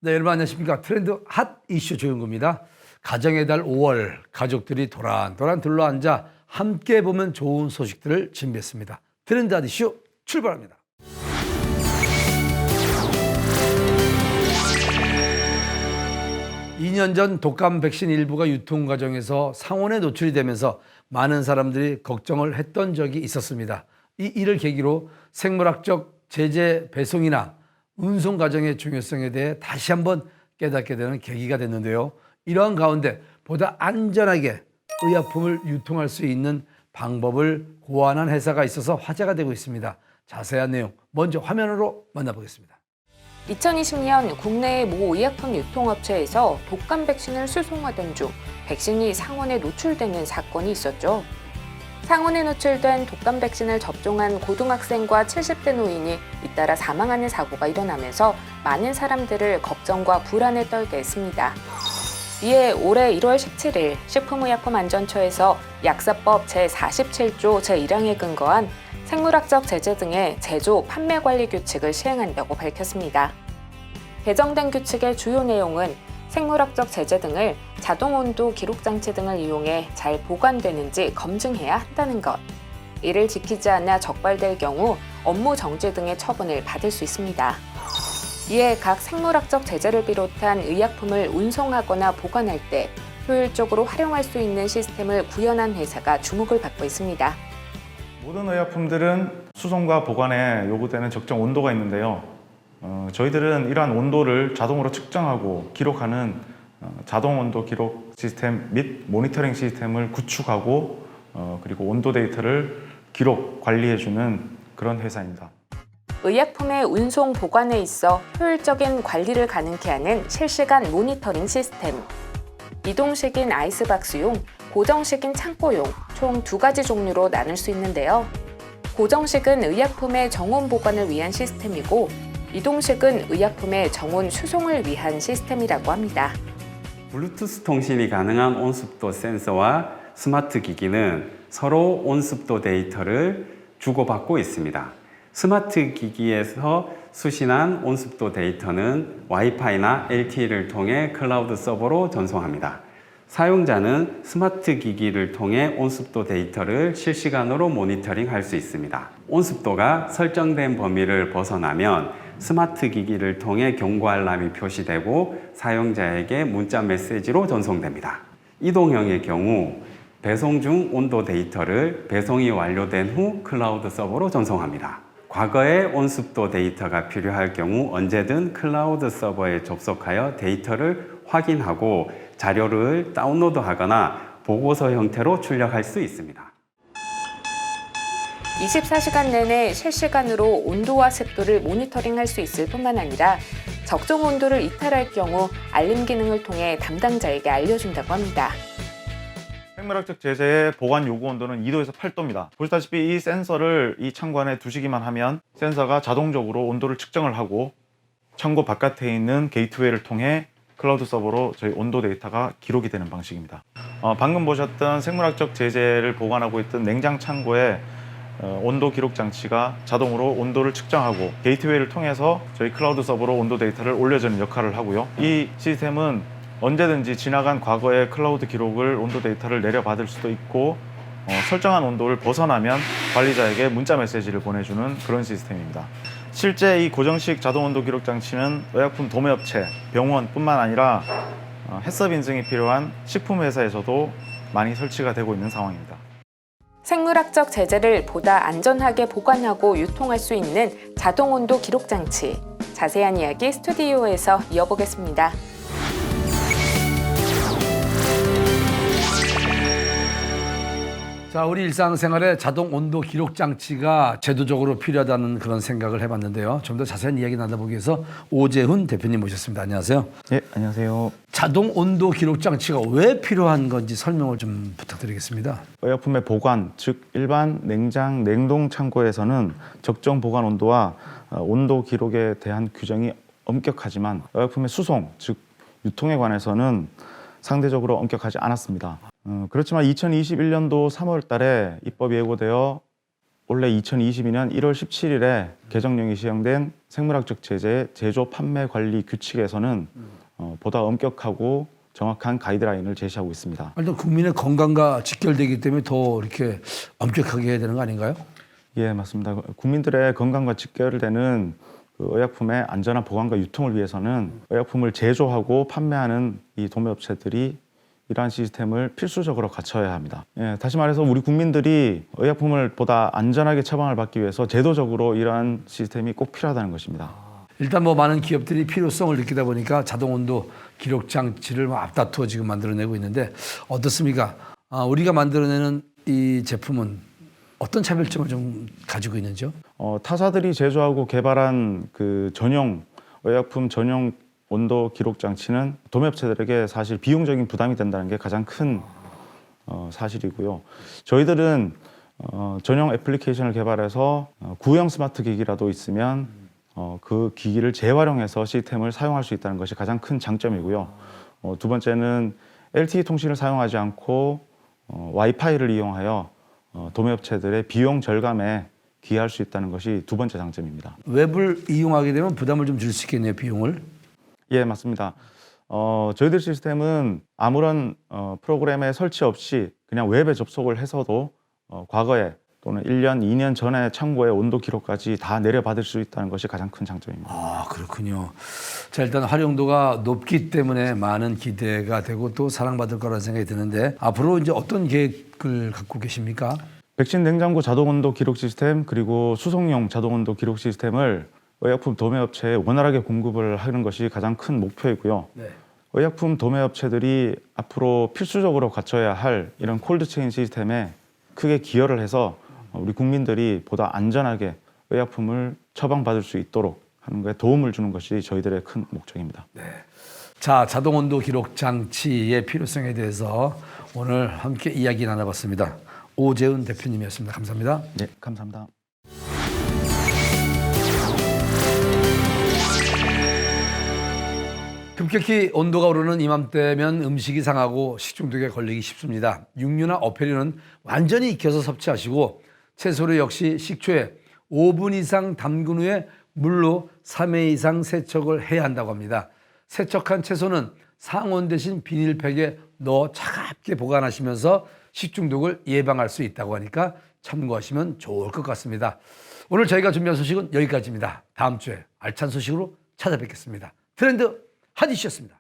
네, 여러분 안녕하십니까. 트렌드 핫 이슈 조영구입니다. 가정의 달 5월 가족들이 도란도란 둘러앉아 함께 보면 좋은 소식들을 준비했습니다. 트렌드 핫 이슈 출발합니다. (2년) 전 독감 백신 일부가 유통 과정에서 상온에 노출이 되면서 많은 사람들이 걱정을 했던 적이 있었습니다. 이 일을 계기로 생물학적 제재 배송이나 운송 과정의 중요성에 대해 다시 한번 깨닫게 되는 계기가 됐는데요. 이러한 가운데 보다 안전하게 의약품을 유통할 수 있는 방법을 고안한 회사가 있어서 화제가 되고 있습니다. 자세한 내용 먼저 화면으로 만나보겠습니다. 2020년 국내의 모 의약품 유통업체에서 독감 백신을 수송하던 중 백신이 상온에 노출되는 사건이 있었죠. 상온에 노출된 독감 백신을 접종한 고등학생과 70대 노인이 잇따라 사망하는 사고가 일어나면서 많은 사람들을 걱정과 불안에 떨게 했습니다. 이에 올해 1월 17일 식품의약품안전처에서 약사법 제47조 제1항에 근거한 생물학적 제재 등의 제조, 판매 관리 규칙을 시행한다고 밝혔습니다. 개정된 규칙의 주요 내용은 생물학적 제재 등을 자동 온도 기록 장치 등을 이용해 잘 보관되는지 검증해야 한다는 것. 이를 지키지 않아 적발될 경우 업무 정지 등의 처분을 받을 수 있습니다. 이에 각 생물학적 제재를 비롯한 의약품을 운송하거나 보관할 때 효율적으로 활용할 수 있는 시스템을 구현한 회사가 주목을 받고 있습니다. 모든 의약품들은 수송과 보관에 요구되는 적정 온도가 있는데요. 저희들은 이러한 온도를 자동으로 측정하고 기록하는 자동 온도 기록 시스템 및 모니터링 시스템을 구축하고 그리고 온도 데이터를 기록, 관리해주는 그런 회사입니다. 의약품의 운송 보관에 있어 효율적인 관리를 가능케 하는 실시간 모니터링 시스템. 이동식인 아이스박스용, 고정식인 창고용 총 2가지 종류로 나눌 수 있는데요. 고정식은 의약품의 정온 보관을 위한 시스템이고 이동식은 의약품의 정온 수송을 위한 시스템이라고 합니다. 블루투스 통신이 가능한 온습도 센서와 스마트 기기는 서로 온습도 데이터를 주고받고 있습니다. 스마트 기기에서 수신한 온습도 데이터는 와이파이나 LTE를 통해 클라우드 서버로 전송합니다. 사용자는 스마트 기기를 통해 온습도 데이터를 실시간으로 모니터링할 수 있습니다. 온습도가 설정된 범위를 벗어나면 스마트 기기를 통해 경고 알람이 표시되고 사용자에게 문자 메시지로 전송됩니다. 이동형의 경우 배송 중 온도 데이터를 배송이 완료된 후 클라우드 서버로 전송합니다. 과거에 온습도 데이터가 필요할 경우 언제든 클라우드 서버에 접속하여 데이터를 확인하고 자료를 다운로드하거나 보고서 형태로 출력할 수 있습니다. 24시간 내내 실시간으로 온도와 습도를 모니터링할 수 있을 뿐만 아니라 적정 온도를 이탈할 경우 알림 기능을 통해 담당자에게 알려준다고 합니다. 생물학적 제재의 보관 요구 온도는 2도에서 8도입니다. 보시다시피 이 센서를 이 창고 안에 두시기만 하면 센서가 자동적으로 온도를 측정을 하고 창고 바깥에 있는 게이트웨이를 통해 클라우드 서버로 저희 온도 데이터가 기록이 되는 방식입니다. 방금 보셨던 생물학적 제재를 보관하고 있던 냉장 창고에 온도 기록 장치가 자동으로 온도를 측정하고 게이트웨이를 통해서 저희 클라우드 서버로 온도 데이터를 올려주는 역할을 하고요. 이 시스템은 언제든지 지나간 과거의 클라우드 기록을 온도 데이터를 내려받을 수도 있고 설정한 온도를 벗어나면 관리자에게 문자 메시지를 보내주는 그런 시스템입니다. 실제 이 고정식 자동 온도 기록 장치는 의약품 도매업체, 병원뿐만 아니라 해썹 인증이 필요한 식품회사에서도 많이 설치가 되고 있는 상황입니다. 생물학적 제재를 보다 안전하게 보관하고 유통할 수 있는 자동 온도 기록 장치. 자세한 이야기 스튜디오에서 이어보겠습니다. 자, 우리 일상생활에 자동 온도 기록 장치가 제도적으로 필요하다는 그런 생각을 해봤는데요. 좀 더 자세한 이야기 나눠보기 위해서 오재훈 대표님 모셨습니다. 안녕하세요. 네, 안녕하세요. 자동 온도 기록 장치가 왜 필요한 건지 설명을 좀 부탁드리겠습니다. 의약품의 보관, 즉 일반 냉장, 냉동 창고에서는 적정 보관 온도와 온도 기록에 대한 규정이 엄격하지만 의약품의 수송, 즉 유통에 관해서는 상대적으로 엄격하지 않았습니다. 그렇지만 2021년도 3월 달에 입법이 예고되어 원래 2022년 1월 17일에 개정령이 시행된 생물학적 제재 제조 판매 관리 규칙에서는 보다 엄격하고 정확한 가이드라인을 제시하고 있습니다. 일단 국민의 건강과 직결되기 때문에 더 이렇게 엄격하게 해야 되는 거 아닌가요? 예, 맞습니다. 국민들의 건강과 직결되는 그 의약품의 안전한 보관과 유통을 위해서는 의약품을 제조하고 판매하는 이 도매업체들이 이러한 시스템을 필수적으로 갖춰야 합니다. 예, 다시 말해서 우리 국민들이 의약품을 보다 안전하게 처방을 받기 위해서 제도적으로 이러한 시스템이 꼭 필요하다는 것입니다. 일단 뭐 많은 기업들이 필요성을 느끼다 보니까 자동 온도 기록 장치를 뭐 앞다투어 지금 만들어내고 있는데 어떻습니까? 우리가 만들어내는 이 제품은 어떤 차별점을 좀 가지고 있는지요? 타사들이 제조하고 개발한 그 전용 의약품 전용 온도 기록 장치는 도매업체들에게 사실 비용적인 부담이 된다는 게 가장 큰 사실이고요. 저희들은 전용 애플리케이션을 개발해서 구형 스마트 기기라도 있으면 그 기기를 재활용해서 시스템을 사용할 수 있다는 것이 가장 큰 장점이고요. 두 번째는 LTE 통신을 사용하지 않고 와이파이를 이용하여 도매업체들의 비용 절감에 기여할 수 있다는 것이 두 번째 장점입니다. 웹을 이용하게 되면 부담을 좀 줄 수 있겠네요, 비용을. 예, 맞습니다. 저희들 시스템은 아무런 프로그램의 설치 없이 그냥 웹에 접속을 해서도 과거에 또는 1년, 2년 전에 창고의 온도 기록까지 다 내려받을 수 있다는 것이 가장 큰 장점입니다. 아, 그렇군요. 자, 일단 활용도가 높기 때문에 많은 기대가 되고 또 사랑받을 거라는 생각이 드는데 앞으로 이제 어떤 계획을 갖고 계십니까? 백신 냉장고 자동 온도 기록 시스템 그리고 수송용 자동 온도 기록 시스템을 의약품 도매업체에 원활하게 공급을 하는 것이 가장 큰 목표이고요. 네. 의약품 도매업체들이 앞으로 필수적으로 갖춰야 할 이런 콜드체인 시스템에 크게 기여를 해서 우리 국민들이 보다 안전하게 의약품을 처방받을 수 있도록 하는 것에 도움을 주는 것이 저희들의 큰 목적입니다. 네. 자, 자동 온도 기록 장치의 필요성에 대해서 오늘 함께 이야기 나눠봤습니다. 오재훈 대표님이었습니다. 감사합니다. 네, 감사합니다. 급격히 온도가 오르는 이맘때면 음식이 상하고 식중독에 걸리기 쉽습니다. 육류나 어패류는 완전히 익혀서 섭취하시고 채소류 역시 식초에 5분 이상 담근 후에 물로 3회 이상 세척을 해야 한다고 합니다. 세척한 채소는 상온 대신 비닐팩에 넣어 차갑게 보관하시면서 식중독을 예방할 수 있다고 하니까 참고하시면 좋을 것 같습니다. 오늘 저희가 준비한 소식은 여기까지입니다. 다음 주에 알찬 소식으로 찾아뵙겠습니다. 트렌드 한 이슈였습니다.